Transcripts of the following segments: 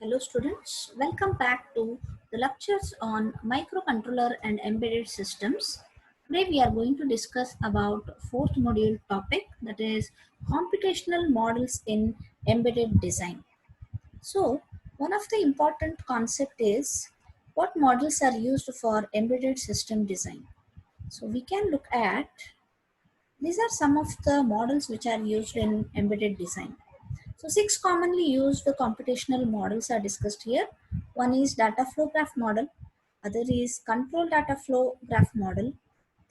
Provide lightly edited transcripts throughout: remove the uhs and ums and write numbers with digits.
Hello students, welcome back to the lectures on microcontroller and embedded systems. Today we are going to discuss about fourth module topic, that is computational models in embedded design. So one of the important concept is what models are used for embedded system design. So we can look at these are some of the models which are used in embedded design. So six commonly used computational models are discussed here. One is data flow graph model, other is control data flow graph model,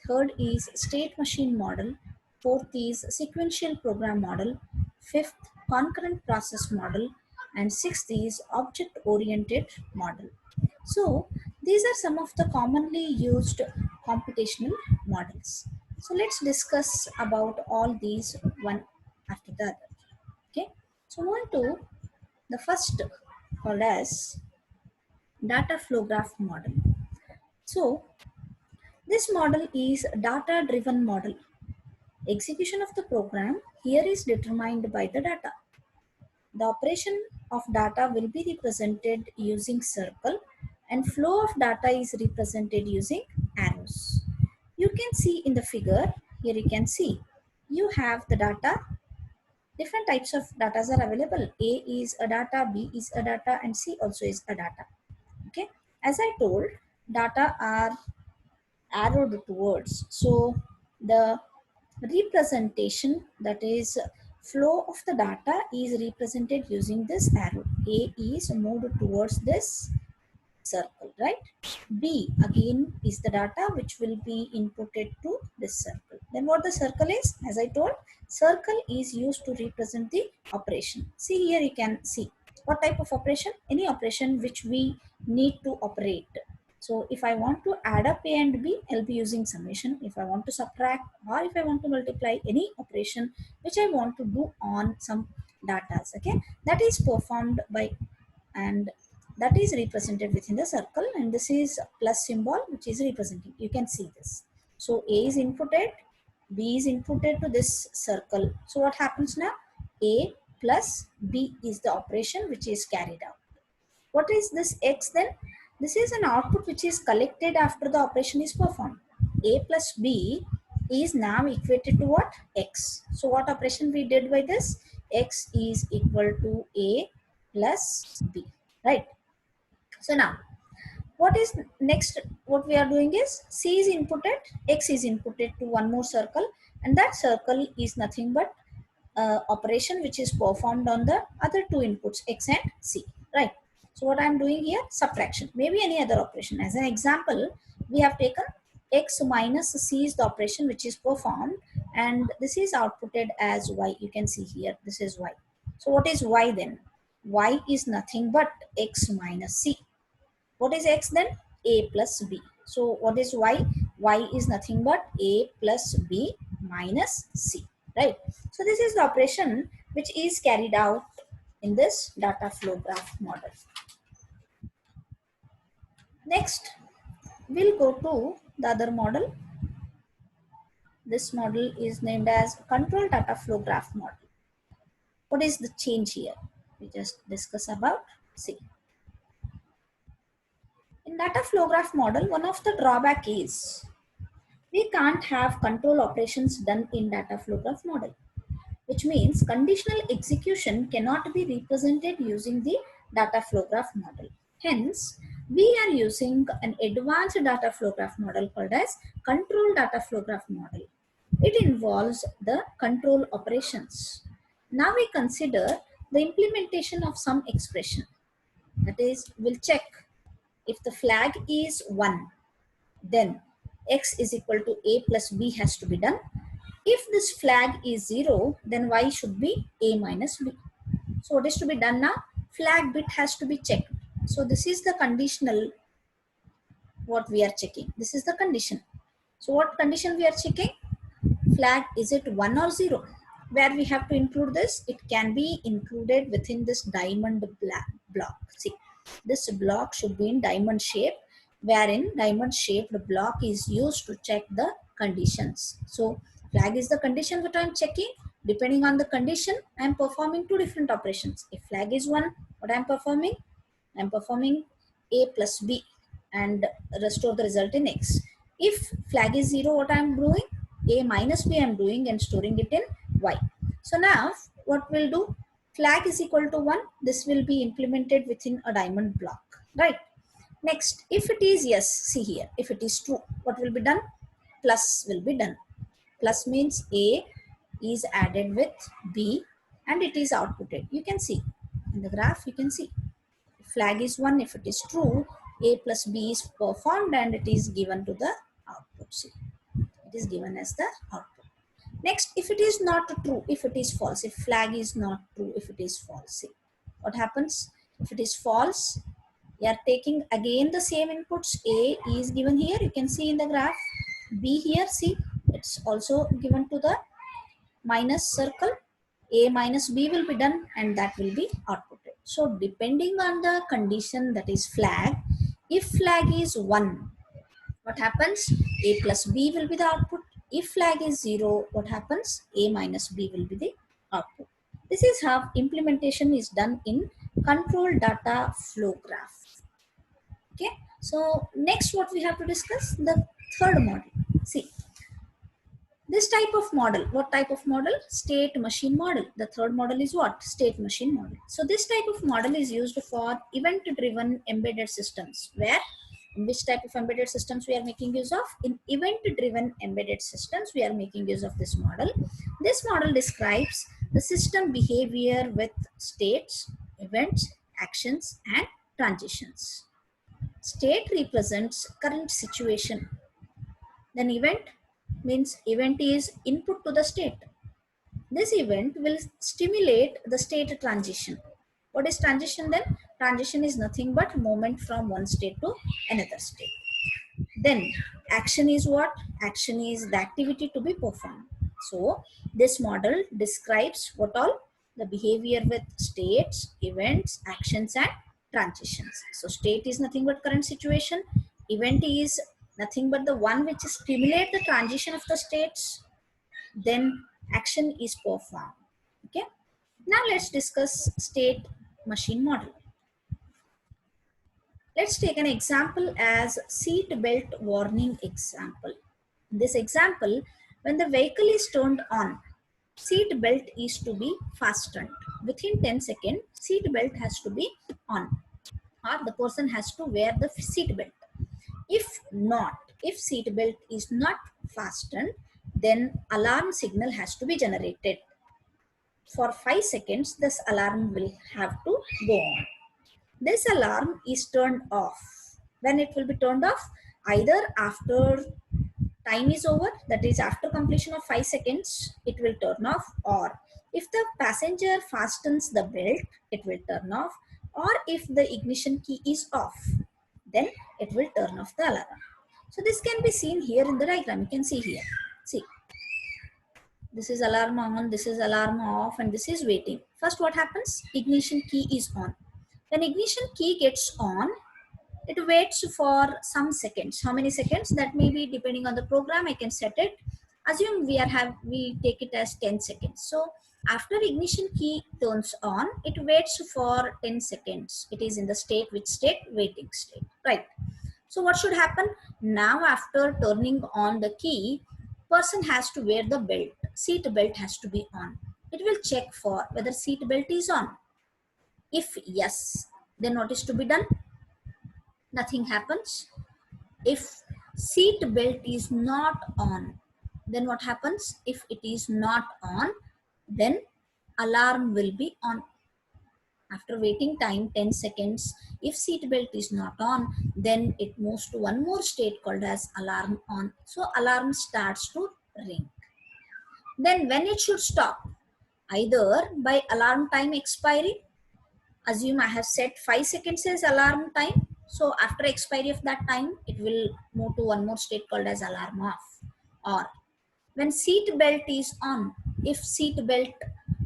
third is state machine model, fourth is sequential program model, fifth concurrent process model, and sixth is object oriented model. So these are some of the commonly used computational models. So let's discuss about all these one after the other. Okay, so on to the first called as data flow graph model. So this model is data driven model. Execution of the program here is determined by the data. The operation of data will be represented using circle and flow of data is represented using arrows. You can see in the figure, here you can see you have the data. Different types of data are available. A is a data, B is a data, and C also is a data. Okay, as I told, data are arrowed towards. So the representation, that is flow of the data, is represented using this arrow. A is moved towards this circle, right? B again is the data which will be inputted to this circle. Then what the circle is, as I told, circle is used to represent the operation. See here you can see what type of operation, any operation which we need to operate. So if I want to add up A and B, I'll be using summation. If I want to subtract or if I want to multiply, any operation which I want to do on some data, okay, that is performed by, and that is represented within the circle, and this is plus symbol which is representing. You can see this. So A is inputted, B is inputted to this circle. So what happens now? A plus B is the operation which is carried out. What is this X then? This is an output which is collected after the operation is performed. A plus B is now equated to what? X. So what operation we did by this? X is equal to A plus B, right? So now what is next, what we are doing is C is inputted, X is inputted to one more circle, and that circle is nothing but operation which is performed on the other two inputs X and C, right? So what I am doing here, subtraction, maybe any other operation. As an example, we have taken X minus C is the operation which is performed, and this is outputted as Y. You can see here, this is Y. So what is Y then? Y is nothing but X minus C. What is X then? A plus B. So what is Y? Y is nothing but A plus B minus C, right? So this is the operation which is carried out in this data flow graph model. Next, we'll go to the other model. This model is named as control data flow graph model. What is the change here? We just discuss about C. In data flow graph model, one of the drawback is we can't have control operations done in data flow graph model, which means conditional execution cannot be represented using the data flow graph model. Hence, we are using an advanced data flow graph model called as control data flow graph model. It involves the control operations. Now we consider the implementation of some expression. That is, we'll check if the flag is 1, then X is equal to A plus B has to be done. If this flag is 0, then Y should be A minus B. So what is to be done now? Flag bit has to be checked. So this is the conditional what we are checking. This is the condition. So what condition we are checking? Flag, is it 1 or 0? Where we have to include this? It can be included within this diamond block. See, this block should be in diamond shape, wherein diamond shaped block is used to check the conditions. So flag is the condition that I am checking. Depending on the condition, I am performing two different operations. If flag is 1, what I am performing? I'm performing A plus B and restore the result in X. If flag is 0, what I'm doing? A minus B I'm doing and storing it in Y. So now what we'll do? Flag is equal to 1. This will be implemented within a diamond block, right? Next, if it is yes, see here, if it is true, what will be done? Plus will be done. Plus means A is added with B and it is outputted. You can see in the graph, you can see flag is 1. If it is true, A plus B is performed and it is given to the output. See, it is given as the output. Next, if it is not true, if it is false, if flag is not true, if it is false, see what happens? If it is false, we are taking again the same inputs. A is given here, you can see in the graph. B here, see, it's also given to the minus circle. A minus B will be done and that will be outputted. So depending on the condition, that is flag, if flag is 1, what happens? A plus B will be the output. If flag is 0, what happens? A minus B will be the output. This is how implementation is done in control data flow graph. Okay, so next what we have to discuss, the third model. See, this type of model, what type of model? State machine model. The third model is what? State machine model. So this type of model is used for event driven embedded systems, where in which type of embedded systems we are making use of? In event driven embedded systems we are making use of this model. This model describes the system behavior with states, events, actions and transitions. State represents current situation. Then event means event is input to the state. This event will stimulate the state transition. What is transition then? Transition is nothing but movement from one state to another state. Then action is what? Action is the activity to be performed. So this model describes what all? The behavior with states, events, actions and transitions. So state is nothing but current situation. Event is nothing but the one which stimulate the transition of the states. Then action is performed. Okay. Now let's discuss state machine model. Let's take an example as seat belt warning example. In this example, when the vehicle is turned on, seat belt is to be fastened. Within 10 seconds, seat belt has to be on, or the person has to wear the seat belt. If not, if seat belt is not fastened, then alarm signal has to be generated. For 5 seconds, this alarm will have to go on. This alarm is turned off. When it will be turned off? Either after time is over, that is after completion of 5 seconds, it will turn off, or if the passenger fastens the belt, it will turn off, or if the ignition key is off, then it will turn off the alarm. So this can be seen here in the diagram. You can see here. See, this is alarm on, this is alarm off, and this is waiting. First what happens? Ignition key is on. When ignition key gets on, it waits for some seconds. How many seconds? That may be depending on the program. I can set it. Assume we take it as 10 seconds. So after ignition key turns on, it waits for 10 seconds. It is in the state, which state? Waiting state, right? So what should happen? Now after turning on the key, person has to wear the belt. Seat belt has to be on. It will check for whether seat belt is on. If yes, then what is to be done? Nothing happens. If seat belt is not on, then what happens? If it is not on, then alarm will be on. After waiting time 10 seconds, if seat belt is not on, then it moves to one more state called as alarm on. So alarm starts to ring. Then when it should stop? Either by alarm time expiry. Assume I have set 5 seconds as alarm time. So after expiry of that time, it will move to one more state called as alarm off. Or when seat belt is on, if seat belt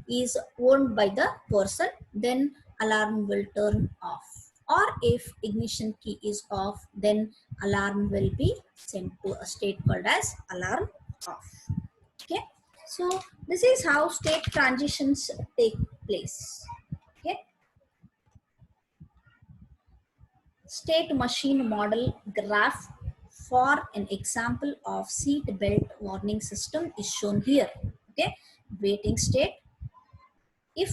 is worn by the person, then alarm will turn off. Or if ignition key is off, then alarm will be sent to a state called as alarm off. Okay. So this is how state transitions take place. Okay. state machine model graph for an example of seat belt warning system is shown here. Okay, waiting state. If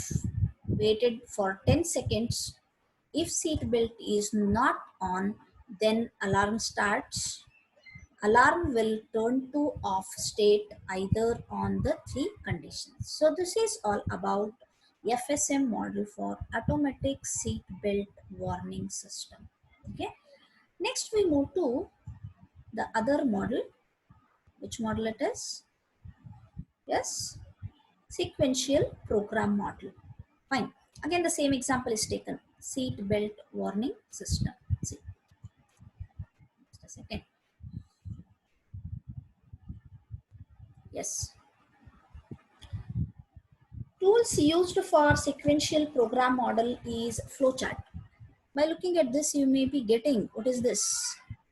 waited for 10 seconds, if seat belt is not on, then alarm starts. Alarm will turn to off state either on the three conditions. So this is all about FSM model for automatic seat belt warning system. Okay, next we move to the other model. Which model it is? Yes, sequential program model. Fine, again the same example is taken, seat belt warning system. See, just a second. Yes, tools used for sequential program model is flowchart. By looking at this, you may be getting what is this?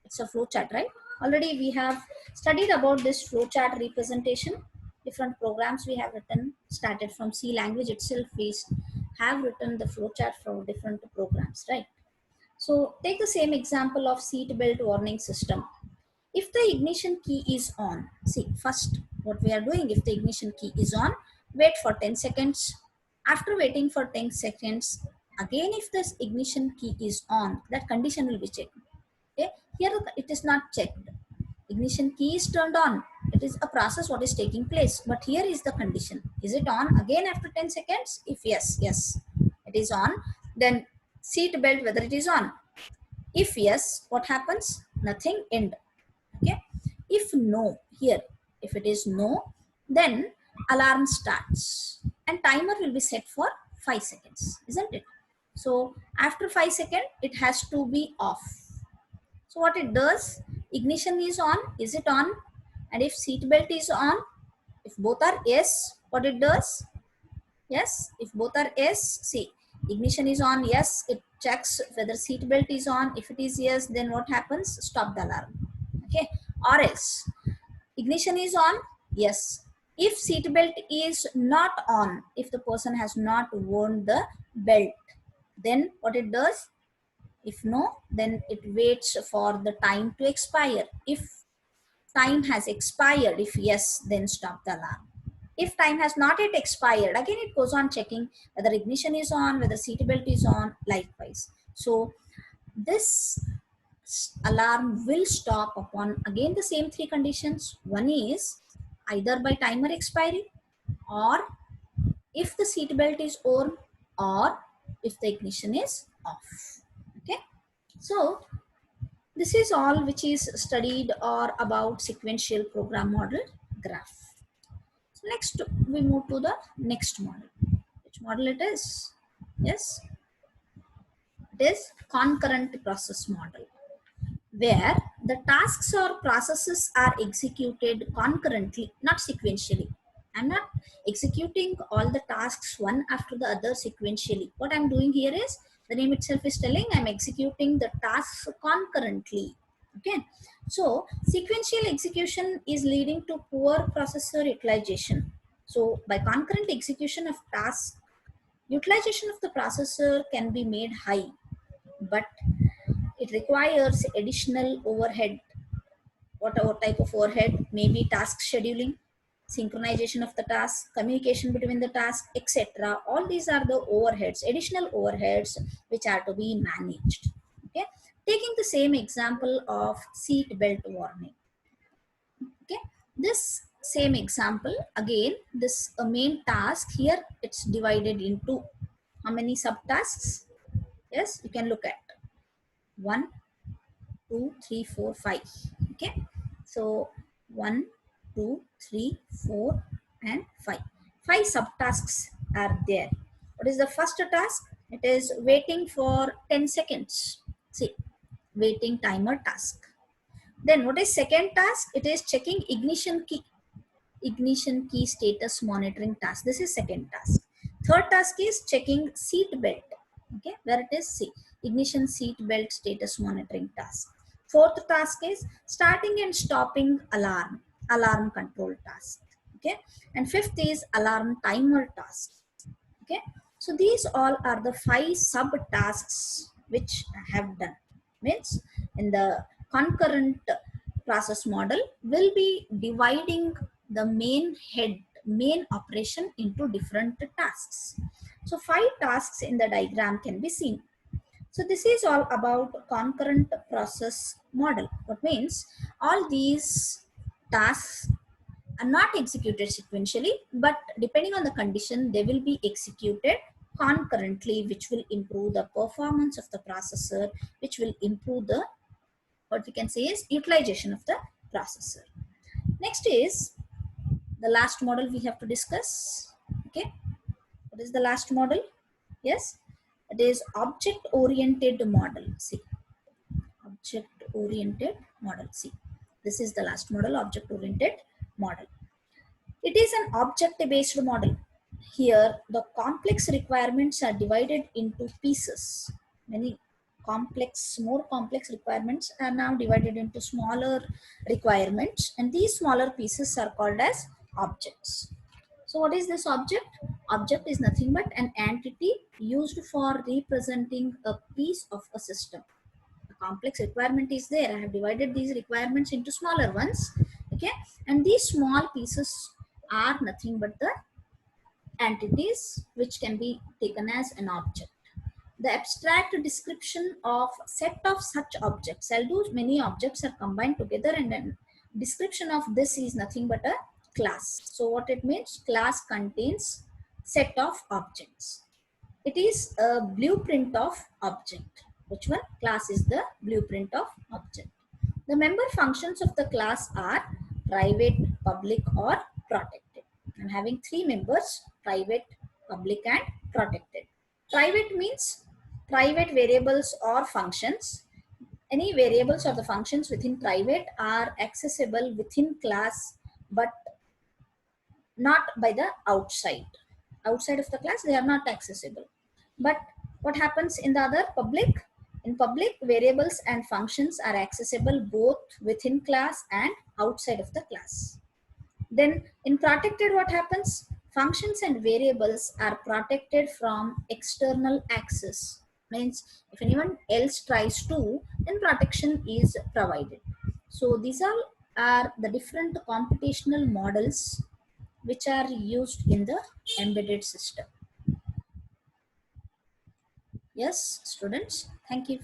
It's a flowchart, right? Already we have studied about this flowchart representation. Different programs we have written, started from C language itself, we have written the flowchart for different programs, right? So take the same example of seat belt warning system. If the ignition key is on, see first what we are doing, if the ignition key is on, wait for 10 seconds. After waiting for 10 seconds, again if this ignition key is on, that condition will be checked. Okay, here it is not checked. Ignition key is turned on. It is a process what is taking place, but here is the condition. Is it on again after 10 seconds? If yes, it is on, then seat belt whether it is on. If yes, what happens? Nothing, end. Okay, if no, here if it is no, then alarm starts and timer will be set for 5 seconds, isn't it? So after 5 seconds it has to be off. So what it does, ignition is on, is it on? And if seat belt is on, if both are yes, what it does? Yes, if both are yes, see, ignition is on, yes, it checks whether seat belt is on. If it is yes, then what happens? Stop the alarm. Okay, or else ignition is on, yes. If seat belt is not on, if the person has not worn the belt, then what it does? If no, then it waits for the time to expire. If time has expired, if yes, then stop the alarm. If time has not yet expired, again it goes on checking whether ignition is on, whether seat belt is on, likewise. So this alarm will stop upon again the same three conditions. One is either by timer expiry, or if the seat belt is on, or if the ignition is off. Okay, so this is all which is studied or about sequential program model graph. So next we move to the next model. Which model it is? Yes, it is concurrent process model, where the tasks or processes are executed concurrently, not sequentially. I'm not executing all the tasks one after the other sequentially. What I'm doing here is, the name itself is telling I'm executing the tasks concurrently. Okay, so sequential execution is leading to poor processor utilization. So by concurrent execution of tasks, utilization of the processor can be made high, but it requires additional overhead. What type of overhead? Maybe task scheduling, synchronization of the task, communication between the tasks, etc. All these are the overheads, additional overheads which are to be managed. Okay, taking the same example of seat belt warning. Okay, this same example again, this main task here, it's divided into how many subtasks? Yes, you can look at 1, 2, 3, 4, 5. Okay, so 1, 2, 3, 4 and 5. 5 subtasks are there. What is the first task? It is waiting for 10 seconds. See, waiting timer task. Then what is second task? It is checking ignition key status monitoring task. This is second task. Third task is checking seat belt. Okay, where it is C, ignition seat belt status monitoring task. Fourth task is starting and stopping alarm control task. Okay, and fifth is alarm timer task. Okay, so these all are the 5 sub tasks which I have done. Means in the concurrent process model, will be dividing the main operation into different tasks. So 5 tasks in the diagram can be seen. So this is all about concurrent process model. What means all these tasks are not executed sequentially, but depending on the condition, they will be executed concurrently, which will improve the performance of the processor, which will improve the, what we can say is, utilization of the processor. Next is the last model we have to discuss. Okay, what is the last model? Yes, it is object oriented model. See, object oriented model. See, this is the last model, object oriented model. It is an object based model. Here the complex requirements are divided into pieces. Many more complex requirements are now divided into smaller requirements, and these smaller pieces are called as objects. So what is this object? Object is nothing but an entity used for representing a piece of a system. A complex requirement is there. I have divided these requirements into smaller ones. Okay, and these small pieces are nothing but the entities which can be taken as an object. The abstract description of set of such objects, although many objects are combined together, and then description of this is nothing but a class. So what it means, class contains set of objects. It is a blueprint of object. Which one? Class is the blueprint of object. The member functions of the class are private, public, or protected. I'm having 3 members: private, public, and protected. Private means private variables or functions. Any variables or the functions within private are accessible within class, but not by the outside of the class. They are not accessible. But what happens in the other, public? In public, variables and functions are accessible both within class and outside of the class. Then in protected, what happens? Functions and variables are protected from external access. Means if anyone else tries to, then protection is provided. So these all are the different computational models which are used in the embedded system. Yes, students, thank you.